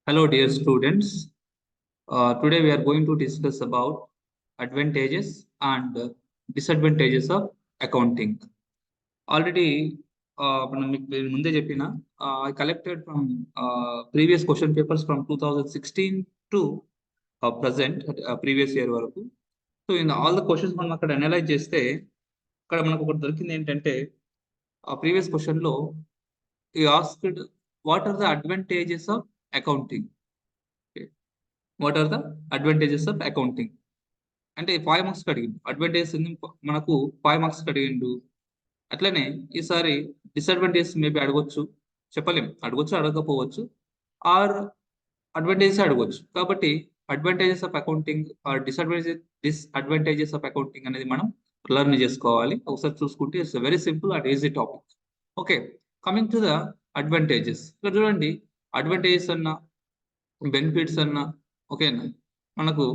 Hello, dear students. Today we are going to discuss about advantages and disadvantages of accounting. Already, మనం మీకు నేను ముందే చెప్పిన I collected from previous question papers from 2016 to present previous year వరకు. So in all the questions మనం అక్కడ analyse చేస్తే అక్కడ మనకు ఒకటి దొరికింది ఏంటంటే ఆ ప్రీవియస్ క్వశ్చన్లో ఈ asked what are the advantages of accounting. What are the advantages of accounting అంటే 5 మార్క్స్ అడిగిండు. అడ్వాంటేజెస్ మనకు 5 మార్క్స్ అడిగిండు. అట్లనే ఈసారి డిసడ్వాంటేజెస్ మేబీ అడగొచ్చు, చెప్పలేం, అడగొచ్చు అడగకపోవచ్చు, ఆర్ అడ్వాంటేజెస్ అడగొచ్చు. కాబట్టి advantages of accounting or disadvantages of accounting అనేది మనం లెర్న్ చేసుకోవాలి. ఒకసారి చూసుకుంటే it's very simple and easy topic. Okay, coming to the advantages. ఇక్కడ చూడండి, అడ్వాంటేజెస్ అన్న బెనిఫిట్స్ అన్న ఓకేనా మనకు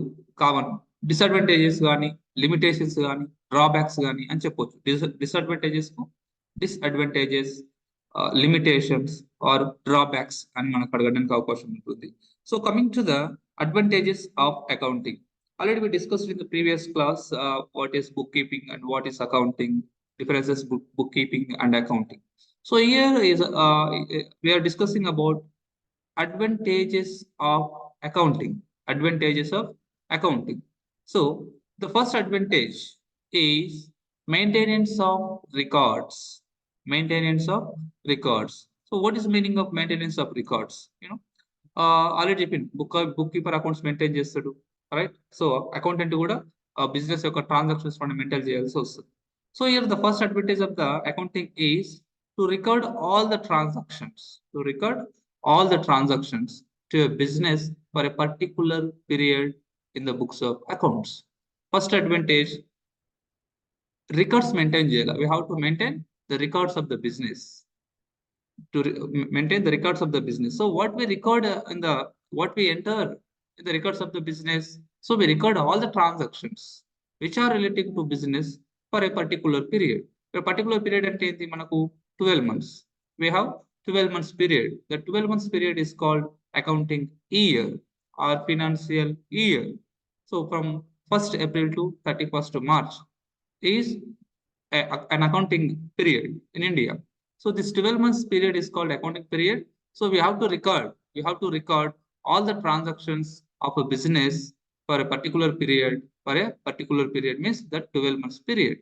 కామన్. డిసడ్వాంటేజెస్ కానీ లిమిటేషన్స్ కానీ డ్రాబ్యాక్స్ కానీ అని చెప్పొచ్చు. Disadvantages disadvantages limitations or drawbacks అని మనకు అడగడానికి అవకాశం ఉంటుంది. So coming to the advantages of accounting, already we discussed in the previous class what is bookkeeping and what is accounting, differences bookkeeping and accounting. So here is we are discussing about advantages of accounting. Advantages of accounting. So the first advantage is maintenance of records. Maintenance of records. So what is meaning of maintenance of records? Already bookkeeper accounts maintain chestadu, right? So accountant kuda business యొక్క transactions maintain చేయాల్సి వస్తుంది. So here the first advantage of the accounting is to record all the transactions. To record all the transactions to a business for a particular period in the books of accounts. First advantage, records maintain cheyala. We have to maintain the records of the business. To maintain the records of the business. So what we record what we enter in the records of the business. So we record all the transactions which are relating to business for a particular period. A particular period ante enti manaku 12 months. We have 12 months period. The 12 months period is called accounting year or financial year. So from 1st April to 31st March is an accounting period in India. So this 12 months period is called accounting period. So we have to record all the transactions of a business for a particular period. For a particular period means that 12 months period.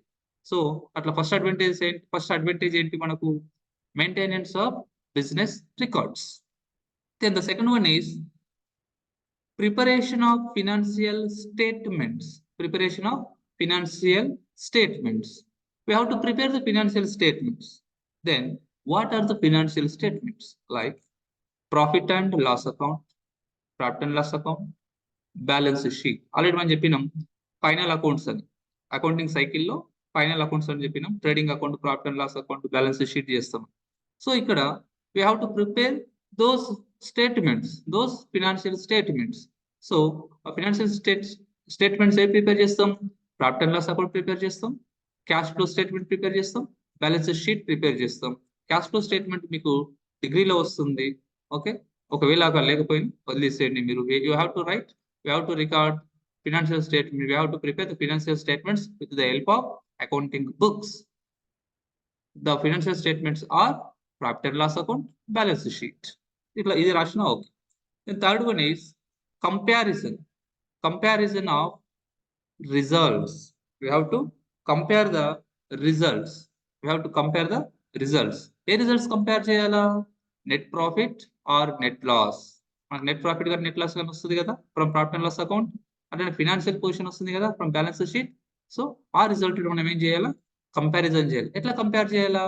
So atla first advantage enti manaku maintenance of business records. Then the second one is preparation of financial statements. Preparation of financial statements. We have to prepare the financial statements. Then what are the financial statements? Like profit and loss account, profit and loss account, balance sheet. Already మనం చెప్పినాం final accounts అని, accounting సైకిల్లో final accounts అని చెప్పినాం. Trading account, profit and loss account, balance sheet చేస్తాం. So ఇక్కడ we have to prepare those statements, those financial statements. So financial statements ఏ prepare చేస్తాం? Profit and loss account prepare చేస్తాం, cash flow statement prepare చేస్తాం, balance sheet prepare చేస్తాం. Cash flow statement మీకు డిగ్రీలో వస్తుంది. ఓకే, ఒకవేళ అక్కడ లేకపోయినా వదిలేసేయండి మీరు. You have to write, you have to record financial statement. We have to prepare the financial statements with the help of accounting books. The financial statements are profit and loss account, balance sheet. Itla idi rashna okay. Then third one is comparison. Comparison of results. We have to compare the results. We have to compare the results. ఏ results compare చేయాలా? Net profit or net loss. మనకు net profit గాని net loss గాని వస్తుంది కదా from profit and loss account. అంటే financial position వస్తుంది కదా ఫ్రమ్ బ్యాలెన్స్ షీట్. సో ఆ రిజల్ట్ మనం ఏం చేయాలా? కంపారిజన్ చేయాలి. ఎట్లా కంపేర్ చేయాలా?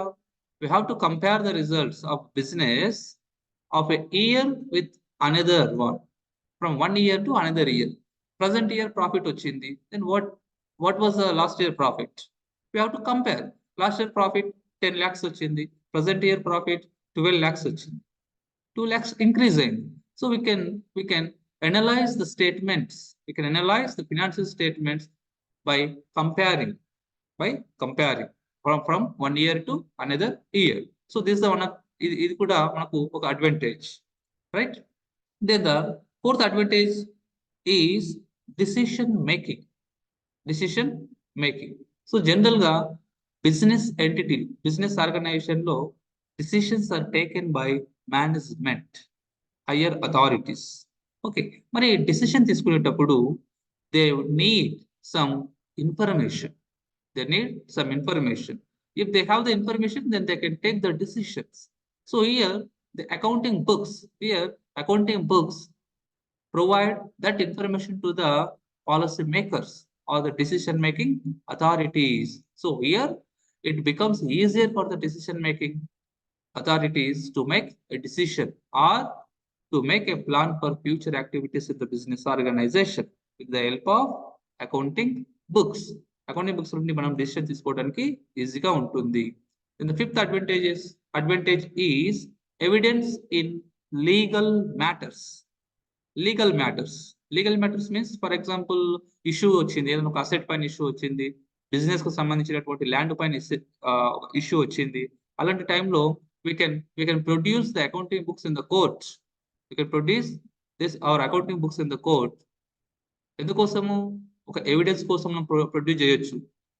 We have to compare the results of business of a year with another one. From one year to another year. Present year profit వచ్చింది. Then what was the last year profit? We have to compare. Last year profit 10 lakhs వచ్చింది. Present year profit 12 lakhs వచ్చింది. 2 lakhs increase అయింది. So we can analyze the statements. We can analyze the financial statements by comparing from one year to another year. So this is the one ఇది కూడా మనకు ఒక advantage, right? Then the fourth advantage is decision making. Decision making. So general గా business entity, business organization లో decisions are taken by management, higher authorities. Okay, మరి decision తీసుకునేటప్పుడు they need some information. They need some information. If they have the information, then they can take the decisions. So here, the accounting books provide that information to the policy makers or the decision making authorities. So here, it becomes easier for the decision making authorities to make a decision or to make a plan for future activities in the business organization with the help of accounting books. Accounting books నుండి మనం decision తీసుకోవడానికి ఈజీగా ఉంటుంది. And the fifth advantage is evidence in legal matters. Legal matters means, for example, issue వచ్చింది, ఏదైనా ఒక asset పైన issue వచ్చింది, బిజినెస్ కు సంబంధించినటువంటి ల్యాండ్ పైన ఇష్యూ వచ్చింది. అలాంటి టైంలో we can produce the accounting books in the court. We can produce our accounting books in the court. ఎందుకోసము? ఒక ఎవిడెన్స్ కోసం మనం ప్రొడ్యూస్ చేయొచ్చు.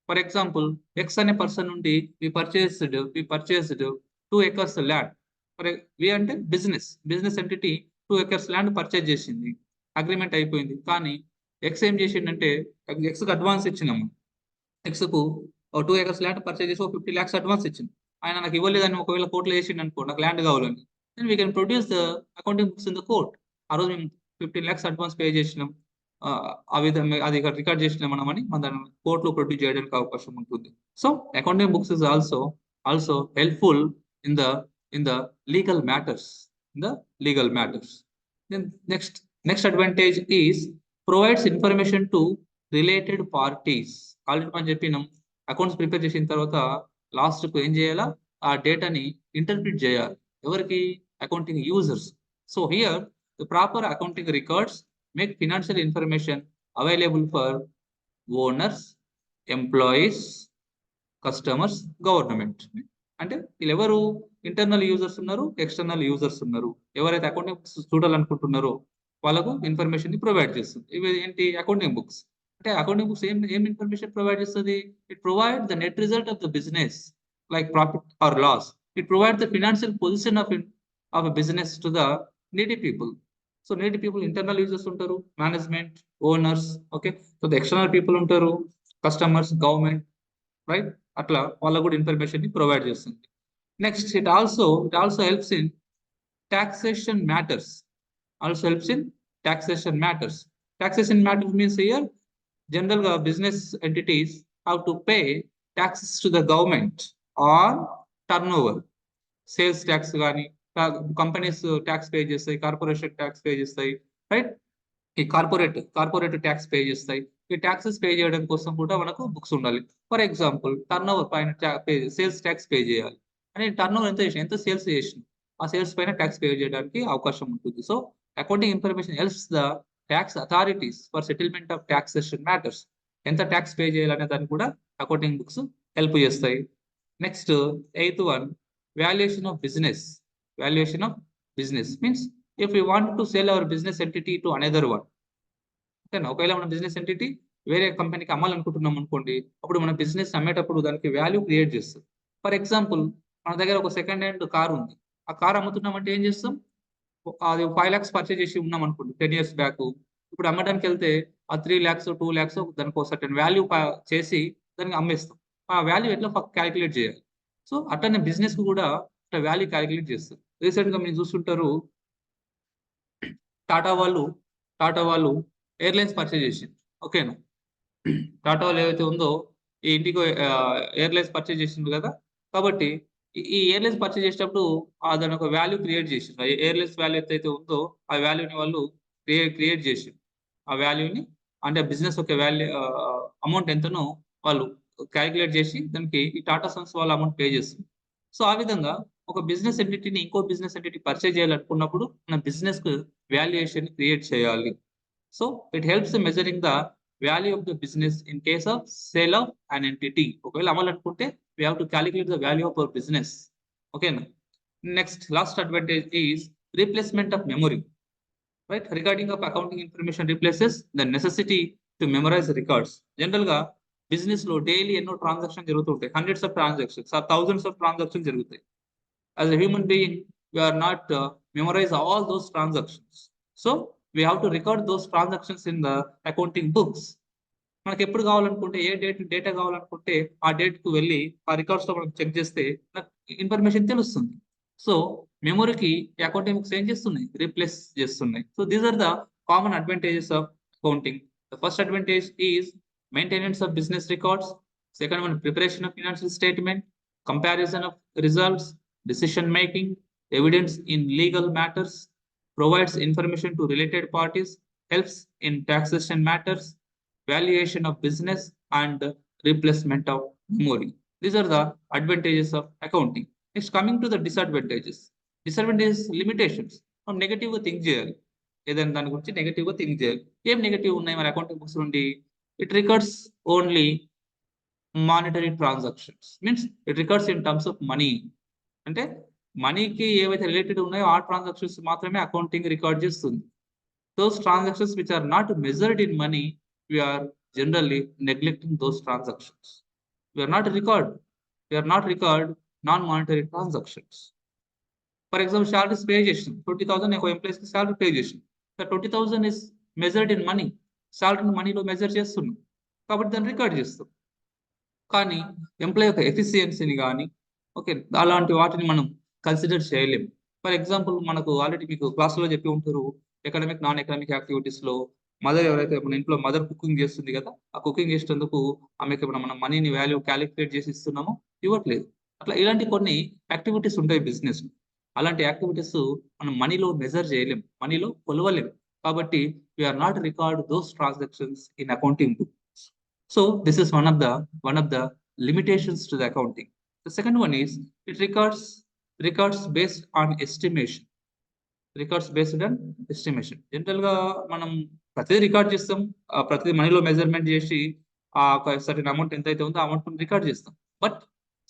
ఫర్ ఎగ్జాంపుల్, ఎక్స్ అనే పర్సన్ నుండి we purchased 2 acres ల్యాండ్. వి అంటే business entity 2 acres land purchase చేసింది, agreement అయిపోయింది. కానీ ఎక్స్ ఏం చేసిండంటే, ఎక్స్కి అడ్వాన్స్ ఇచ్చినాము. ఎక్స్కు 2 acres ల్యాండ్ పర్చేజ్ చేసి 50 lakhs అడ్వాన్స్ ఇచ్చింది. ఆయన నాకు ఇవ్వలేదని ఒకవేళ కోర్టులో వేసిండు అనుకో, నాకు ల్యాండ్ కావాలని, then we can produce the accounting books in the court. ఆ రోజు మేము 15 lakhs అడ్వాన్స్ పే చేసినాం, ఆ విధంగా అది రికార్డ్ చేసినాం మనమని మన దాన్ని కోర్టులో ప్రొడ్యూస్ చేయడానికి అవకాశం ఉంటుంది. So accounting books is also helpful in the legal matters. Then next advantage is provides information to related parties. Already మనం చెప్పినాం, అకౌంట్స్ ప్రిపేర్ చేసిన తర్వాత లాస్ట్ కు ఏం చేయాలా, ఆ డేటాని ఇంటర్ప్రిట్ చేయాలి. ఎవరికి? Accounting users. So here the proper accounting records make financial information available for owners, employees, customers, government. అంటే వీళ్ళు ఎవరు? ఇంటర్నల్ యూజర్స్ ఉన్నారు, ఎక్స్టర్నల్ యూజర్స్ ఉన్నారు. ఎవరైతే అకౌంటింగ్ బుక్స్ చూడాలనుకుంటున్నారో వాళ్ళకు ఇన్ఫర్మేషన్ ని ప్రొవైడ్ చేస్తుంది. ఇవి ఏంటి? Accounting books. అంటే అకౌంటింగ్ బుక్స్ ఏం ఇన్ఫర్మేషన్ ప్రొవైడ్ చేస్తుంది? It provide the net result of the business, like profit or loss. It provide the financial position of a business to the needy people. So needy people, internal users ఉంటారు, management, owners. Okay, so the external people ఉంటారు, customers, government, right? అట్లా వాళ్ళకు కూడా information ని provide చేస్తుంది. Next, it also helps in taxation matters. Taxation matters means here general business entities have to pay taxes to the government on turnover. Sales tax కానీ, companies tax pay చేస్తాయి, corporation tax pay చేస్తాయి, right? ఈ corporate tax pay చేస్తాయి. ఈ taxes pay చేయడం కోసం కూడా మనకు బుక్స్ ఉండాలి. ఫర్ ఎగ్జాంపుల్, టర్న్ ఓవర్ పైన సేల్స్ ట్యాక్స్ పే చేయాలి. అని టర్న్ ఓవర్ ఎంత సేల్స్ చేసిన, ఆ సేల్స్ పైన ట్యాక్స్ పే చేయడానికి అవకాశం ఉంటుంది. So accounting information helps the tax authorities for settlement of taxation matters. ఎంత ట్యాక్స్ పే చేయాలనే దాన్ని కూడా అకౌంటింగ్ బుక్స్ హెల్ప్ చేస్తాయి. Next, 8th one, valuation of business means if we want to sell our business entity to another one. ఓకేనా? ఒకవేళ మన business entity వేరే కంపెనీకి అమ్మాలనుకుంటున్నాం అనుకోండి, అప్పుడు మన బిజినెస్ అమ్మేటప్పుడు దానికి వాల్యూ క్రియేట్ చేస్తుంది. ఫర్ ఎగ్జాంపుల్, మన దగ్గర ఒక సెకండ్ హ్యాండ్ కార్ ఉంది, ఆ కార్ అమ్ముతున్నామంటే ఏం చేస్తాం? అది 5 lakhs పర్చేజ్ చేసి ఉన్నాం అనుకోండి 10 years బ్యాక్. ఇప్పుడు అమ్మడానికి వెళ్తే ఆ 3 lakhs 2 lakhs దానికి ఒక సర్టెన్ వాల్యూ చేసి దానికి అమ్మేస్తాం. ఆ వాల్యూ ఎట్లా క్యాలిక్యులేట్ చేయాలి? సో అట్లనే బిజినెస్ కు కూడా అట్లా వాల్యూ క్యాలిక్యులేట్ చేస్తారు. రీసెంట్ గా మీరు చూస్తుంటారు, టాటా వాళ్ళు ఎయిర్లైన్స్ పర్చేజ్ చేసింది. ఓకేనా? టాటా వాళ్ళు ఏదైతే ఉందో ఈ ఇండిగో ఎయిర్లైన్స్ పర్చేజ్ చేసింది కదా. కాబట్టి ఈ ఎయిర్లైన్స్ పర్చేజ్ చేసేటప్పుడు దాని ఒక వాల్యూ క్రియేట్ చేసింది. ఎయిర్లైన్స్ వాల్యూ అయితే ఉందో ఆ వాల్యూని వాళ్ళు క్రియేట్ చేసింది. ఆ వాల్యూని అంటే బిజినెస్ ఒక వాల్యూ అమౌంట్ ఎంతనో వాళ్ళు క్యాలిక్యులేట్ చేసి దానికి ఈ టాటా సన్స్ వాళ్ళ అమౌంట్ పే చేస్తుంది. సో ఆ విధంగా ఒక బిజినెస్ ఎంటిటీని ఇంకో బిజినెస్ ఎంటిటీ పర్చేజ్ చేయాలనుకున్నప్పుడు మన బిజినెస్ కు వాల్యుయేషన్ క్రియేట్ చేయాలి. So it helps measuring the value of the business in case of sale of an entity. ఒకవేళ అమ్మాలనుకుంటే we have to calculate the value of our business. Okay. Next, last advantage is replacement of memory. right? Recording of accounting information replaces the necessity to memorize records. General గా business లో daily ఎన్నో transaction జరుగుతుంటాయి, hundreds of transactions, thousands of transaction జరుగుతాయి. As a human being, we are not memorize all those transactions. So we have to record those transactions in the accounting books. మనకి ఎప్పుడు కావాలనుకుంటే, ఏ data కావాలనుకుంటే ఆ date కు వెళ్ళి ఆ రికార్డ్స్ లో మనం చెక్ చేస్తే నాకు ఇన్ఫర్మేషన్ తెలుస్తుంది. సో మెమొరీకి అకౌంటింగ్ బుక్స్ ఏం చేస్తున్నాయి, రీప్లేస్ చేస్తున్నాయి. So these are the common advantages of accounting. The first advantage is maintenance of business records. Second one, preparation of financial statement, comparison of results, decision making, evidence in legal matters, provides information to related parties, helps in taxation matters, valuation of business, and replacement of memory. These are the advantages of accounting. Next, coming to the disadvantages. Disadvantages, limitations. మనం negative గా think చేయాలి, ఏదైనా దాని గురించి negative గా think చేయాలి. ఏం negative ఉన్నాయి మన అకౌంటింగ్ బుక్స్ నుండి? It records only monetary transactions, means it records in terms of money. అంటే మనీకి ఏవైతే రిలేటెడ్ ఉన్నాయో ఆ ట్రాన్సాక్షన్స్ మాత్రమే అకౌంటింగ్ రికార్డ్ చేస్తుంది. Those transactions which are not measured in money, we are generally neglecting those transactions. We are not record non-monetary transactions. For example, salary pay చేసిన 20,000 employees కి salary pay చేసిన, 20,000 is measured in money. సాలరీని మనీలో measure చేస్తున్నాం కాబట్టి దాన్ని record చేస్తాం. కానీ employee యొక్క ఎఫిషియన్సీని కానీ ఓకే అలాంటి వాటిని మనం కన్సిడర్ చేయలేం. ఫర్ ఎగ్జాంపుల్, మనకు ఆల్రెడీ మీకు క్లాస్లో చెప్పి ఉంటారు, ఎకడమిక్ నాన్ ఎకడమిక్ యాక్టివిటీస్ లో మదర్ ఎవరైతే మన ఇంట్లో మదర్ కుకింగ్ చేస్తుంది కదా, ఆ కుకింగ్ చేసేందుకు ఆమెకి మనం మనీని వాల్యూ క్యాలిక్యులేట్ చేసి ఇస్తున్నాము, ఇవ్వట్లేదు. అట్లా ఇలాంటి కొన్ని యాక్టివిటీస్ ఉంటాయి బిజినెస్. అలాంటి యాక్టివిటీస్ మనం మనీలో మెజర్ చేయలేం, మనీలో కొలవలేం. కాబట్టి we are not record those transactions in accounting book. So this is one of the limitations to the accounting. The second one is it records based on estimation. Records based on estimation. General గా మనం ప్రతిదీ record చేస్తాం, ప్రతి మనీలో measurement చేసి ఆ certain amount ఎంతైతే ఉందో ఆ అమౌంట్ రికార్డ్ చేస్తాం. But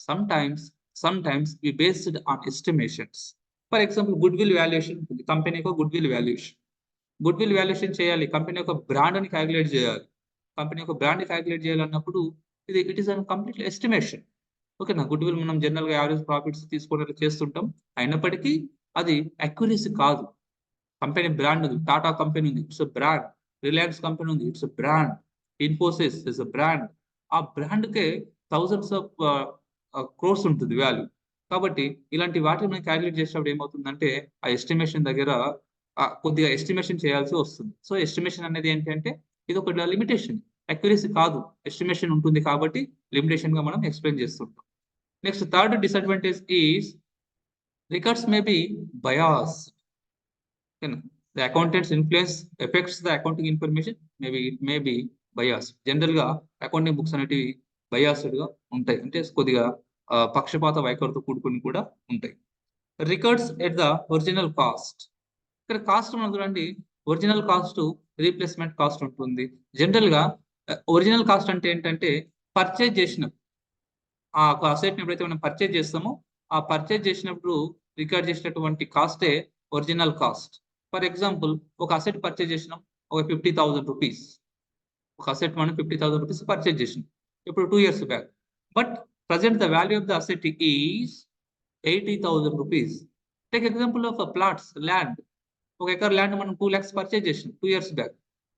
sometimes we based on estimations. For example, good will valuation ఉంటుంది, కంపెనీ యొక్క గుడ్ విల్ వాల్యుయేషన్ చేయాలి, కంపెనీ యొక్క బ్రాండ్ ని క్యాలిక్యులేట్ చేయాలి. కంపెనీ యొక్క బ్రాండ్ క్యాలిక్యులేట్ చేయాలన్నప్పుడు it is incomplete estimation. ఓకేనా, గుడ్ విల్ మనం జనరల్ గా యావరేజ్ ప్రాఫిట్స్ తీసుకునేలా చేస్తుంటాం, అయినప్పటికీ అది అక్యురసీ కాదు. కంపెనీ బ్రాండ్ ఉంది, టాటా కంపెనీ ఉంది, it's a brand. Reliance company ఉంది, it's a brand. Infosys is a brand. ఆ బ్రాండ్కే థౌజండ్స్ ఆఫ్ క్రోర్స్ ఉంటుంది వాల్యూ. కాబట్టి ఇలాంటి వాటిని మనం క్యాలిక్యులేట్ చేసినప్పుడు ఏమవుతుందంటే ఆ ఎస్టిమేషన్ దగ్గర కొద్దిగా ఎస్టిమేషన్ చేయాల్సి వస్తుంది. సో ఎస్టిమేషన్ అనేది ఏంటంటే ఇది ఒక లిమిటేషన్, అక్యురసీ కాదు, ఎస్టిమేషన్ ఉంటుంది కాబట్టి లిమిటేషన్ గా మనం ఎక్స్ప్లెయిన్ చేస్తుంటాం. Next, third disadvantage is records may be biased. The accountant's influence affects the accounting information, maybe it may be biased. General గా అకౌంటింగ్ బుక్స్ అనేటివి బయాస్డ్ గా ఉంటాయి, అంటే కొద్దిగా పక్షపాత వైఖరితో కూడుకుని కూడా ఉంటాయి. Records at the original cost. ఇక్కడ కాస్ట్ మనం చూడండి, ఒరిజినల్ కాస్ట్, రీప్లేస్మెంట్ కాస్ట్ ఉంటుంది. జనరల్ గా ఒరిజినల్ కాస్ట్ అంటే ఏంటంటే పర్చేజ్ చేసినప్పుడు ఆ అసెట్ ఎప్పుడైతే మనం పర్చేజ్ చేస్తామో ఆ పర్చేజ్ చేసినప్పుడు రికార్డ్ చేసినటువంటి కాస్టే ఒరిజినల్ కాస్ట్. ఫర్ ఎగ్జాంపుల్, ఒక అసెట్ పర్చేజ్ చేసినాం, ఒక 50,000 రూపీస్, ఒక అసెట్ మనం 50,000 రూపీస్ పర్చేజ్ చేసినాం ఇప్పుడు 2 years back. But present the value of the asset is 80,000 rupees. Take example of plots, land. ఒక ఎకర్ ల్యాండ్ మనం 2 lakhs పర్చేజ్ చేసినాం 2 years బ్యాక్.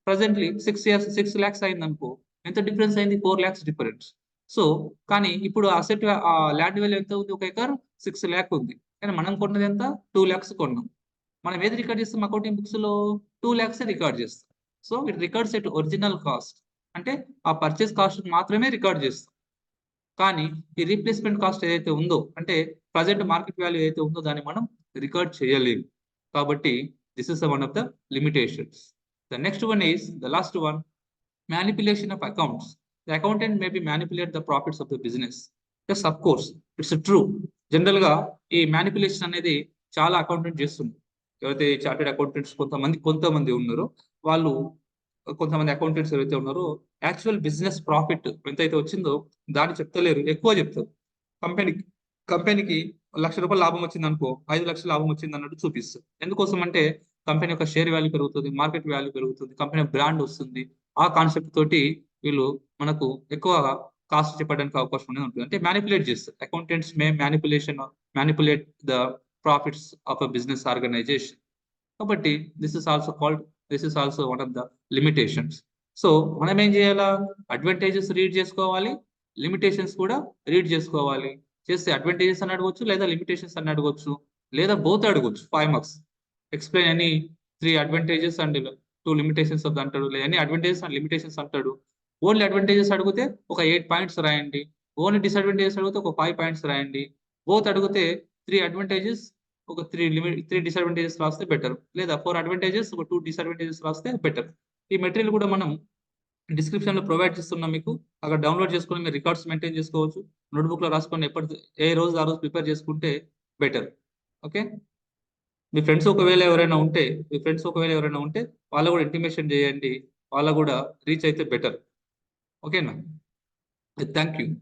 ప్రజెంట్లీ 6 lakhs అయింది అనుకో, ఎంత డిఫరెన్స్ అయింది? 4 lakhs డిఫరెన్స్. సో కానీ ఇప్పుడు అసెట్ ల్యాండ్ వాల్యూ ఎంత ఉంది? ఒక ఎకర్ 6 lakh ఉంది, కానీ మనం కొన్నది ఎంత? 2 lakhs కొన్నాం. మనం ఏది రికార్డ్ చేస్తాం అకౌంటింగ్ బుక్స్ లో? 2 lakhs రికార్డ్ చేస్తాం. So it records at original cost, అంటే ఆ పర్చేస్ కాస్ట్ మాత్రమే రికార్డ్ చేస్తాం. కానీ ఈ రీప్లేస్మెంట్ కాస్ట్ ఏదైతే ఉందో, అంటే ప్రజెంట్ మార్కెట్ వాల్యూ ఏదైతే ఉందో దాన్ని మనం రికార్డ్ చేయలేము. కాబట్టి this is one of the limitations. The next one is the last one, manipulation of accounts. The accountant may be manipulate the profits of the business. Yes, of course, it's true. General గా ఈ manipulation అనేది చాలా accountant చేస్తుంది. ఎవరైతే chartered accountants కొంతమంది ఉన్నారో వాళ్ళు, కొంతమంది అకౌంటెంట్స్ ఎవరైతే ఉన్నారో యాక్చువల్ బిజినెస్ ప్రాఫిట్ ఎంతైతే వచ్చిందో దాన్ని చెప్తలేరు, ఎక్కువ చెప్తారు. కంపెనీకి 1,00,000 రూపాయలు లాభం వచ్చింది అనుకో, 5 లక్షల లాభం వచ్చింది అన్నట్టు చూపిస్తారు. ఎందుకోసం అంటే కంపెనీ యొక్క షేర్ వాల్యూ పెరుగుతుంది, మార్కెట్ వాల్యూ పెరుగుతుంది, కంపెనీ బ్రాండ్ వస్తుంది. ఆ కాన్సెప్ట్ తోటి వీళ్ళు మనకు ఎక్కువ కాస్ట్ చెప్పడానికి అవకాశం అనేది ఉంటుంది. అంటే మ్యానిపులేట్ చేస్తారు. Accountants may manipulate the profits of a business organisation. కాబట్టి this is also one of the limitations. So మనం ఏం చేయాలా? అడ్వాంటేజెస్ రీడ్ చేసుకోవాలి, లిమిటేషన్స్ కూడా రీడ్ చేసుకోవాలి. చేస్తే అడ్వాంటేజెస్ అని అడగవచ్చు, లేదా లిమిటేషన్స్ అని అడగవచ్చు, లేదా బోత్ అడగవచ్చు. 5 marks. Explain any 3 advantages and 2 limitations of అంటాడు, లేదా ఎనీ అడ్వాంటేజెస్ అండ్ లిమిటేషన్స్ అంటాడు. ఓన్లీ అడ్వాంటేజెస్ అడిగితే ఒక 8 పాయింట్స్ రాయండి. ఓన్లీ డిసడ్వాంటేజెస్ అడిగితే ఒక 5 పాయింట్స్ రాయండి. బోత్ అడిగితే 3 అడ్వాంటేజెస్ ఒక 3 డిసడ్వాంటేజెస్ రాస్తే బెటర్, లేదా 4 అడ్వాంటేజెస్ ఒక 2 డిసడ్వాంటేజెస్ రాస్తే బెటర్. ఈ మెటీరియల్ కూడా మనం డిస్క్రిప్షన్ లో ప్రొవైడ్ చేస్తున్నాం మీకు. అక్కడ డౌన్లోడ్ చేసుకొని మీరు రికార్డ్స్ మెయింటైన్ చేసుకోవచ్చు. నోట్బుక్ లో రాసుకొని ఏ రోజు ఆ రోజు ప్రిపేర్ చేసుకుంటే బెటర్. ఓకే. మీ ఫ్రెండ్స్ ఒకవేళ ఎవరైనా ఉంటే వాళ్ళ కూడా ఇంటిమేషన్ చేయండి, వాళ్ళ కూడా రీచ్ అయితే బెటర్. ఓకేనా? Thank you.